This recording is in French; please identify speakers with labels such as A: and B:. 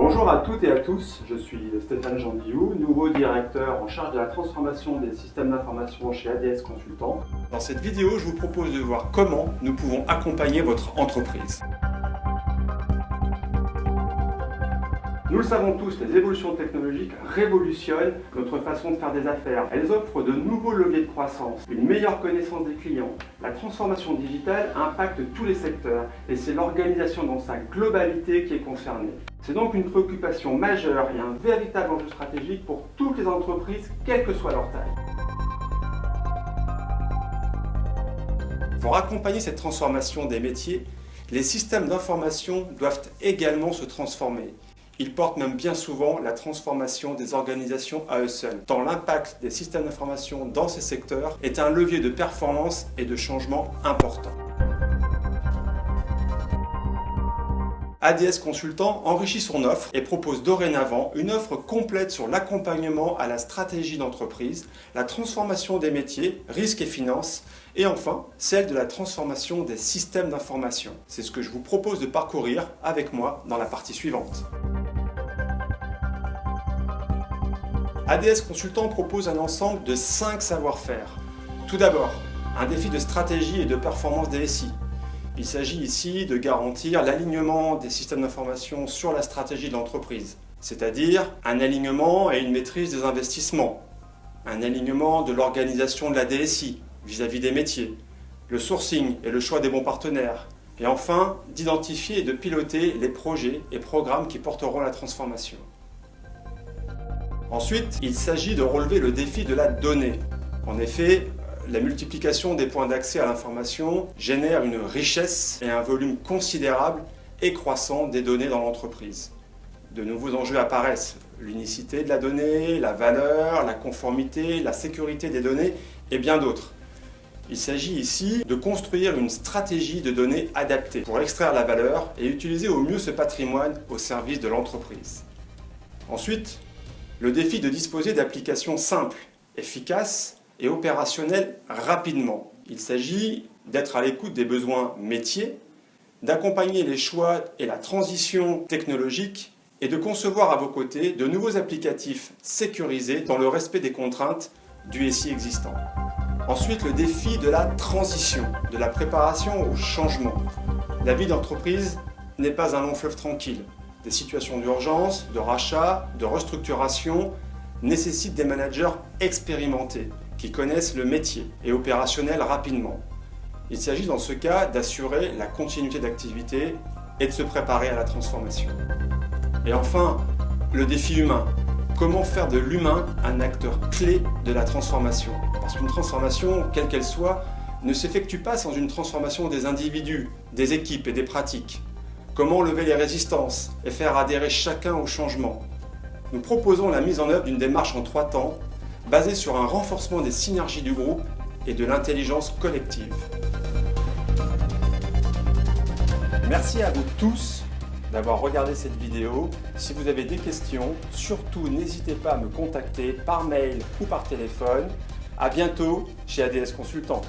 A: Bonjour à toutes et à tous, je suis Stéphane Gendillou, nouveau directeur en charge de la transformation des systèmes d'information chez ADS Consultant.
B: Dans cette vidéo, je vous propose de voir comment nous pouvons accompagner votre entreprise.
A: Nous le savons tous, les évolutions technologiques révolutionnent notre façon de faire des affaires. Elles offrent de nouveaux leviers de croissance, une meilleure connaissance des clients. La transformation digitale impacte tous les secteurs et c'est l'organisation dans sa globalité qui est concernée. C'est donc une préoccupation majeure et un véritable enjeu stratégique pour toutes les entreprises, quelle que soit leur taille.
B: Pour accompagner cette transformation des métiers, les systèmes d'information doivent également se transformer. Ils portent même bien souvent la transformation des organisations à eux seuls, tant l'impact des systèmes d'information dans ces secteurs est un levier de performance et de changement important. ADS Consultant enrichit son offre et propose dorénavant une offre complète sur l'accompagnement à la stratégie d'entreprise, la transformation des métiers, risques et finances, et enfin celle de la transformation des systèmes d'information. C'est ce que je vous propose de parcourir avec moi dans la partie suivante. ADS Consultant propose un ensemble de 5 savoir-faire. Tout d'abord, un défi de stratégie et de performance des SI. Il s'agit ici de garantir l'alignement des systèmes d'information sur la stratégie de l'entreprise, c'est-à-dire un alignement et une maîtrise des investissements, un alignement de l'organisation de la DSI vis-à-vis des métiers, le sourcing et le choix des bons partenaires, et enfin d'identifier et de piloter les projets et programmes qui porteront la transformation. Ensuite, il s'agit de relever le défi de la donnée. En effet, la multiplication des points d'accès à l'information génère une richesse et un volume considérable et croissant des données dans l'entreprise. De nouveaux enjeux apparaissent, l'unicité de la donnée, la valeur, la conformité, la sécurité des données et bien d'autres. Il s'agit ici de construire une stratégie de données adaptée pour extraire la valeur et utiliser au mieux ce patrimoine au service de l'entreprise. Ensuite, le défi de disposer d'applications simples, efficaces et opérationnelles rapidement. Il s'agit d'être à l'écoute des besoins métiers, d'accompagner les choix et la transition technologique et de concevoir à vos côtés de nouveaux applicatifs sécurisés dans le respect des contraintes du SI existant. Ensuite, le défi de la transition, de la préparation au changement. La vie d'entreprise n'est pas un long fleuve tranquille. Des situations d'urgence, de rachat, de restructuration nécessitent des managers expérimentés qui connaissent le métier et opérationnels rapidement. Il s'agit dans ce cas d'assurer la continuité d'activité et de se préparer à la transformation. Et enfin, le défi humain. Comment faire de l'humain un acteur clé de la transformation? Parce qu'une transformation, quelle qu'elle soit, ne s'effectue pas sans une transformation des individus, des équipes et des pratiques. Comment lever les résistances et faire adhérer chacun au changement? Nous proposons la mise en œuvre d'une démarche en 3 temps, basée sur un renforcement des synergies du groupe et de l'intelligence collective. Merci à vous tous d'avoir regardé cette vidéo. Si vous avez des questions, surtout n'hésitez pas à me contacter par mail ou par téléphone. À bientôt chez ADS Consultant.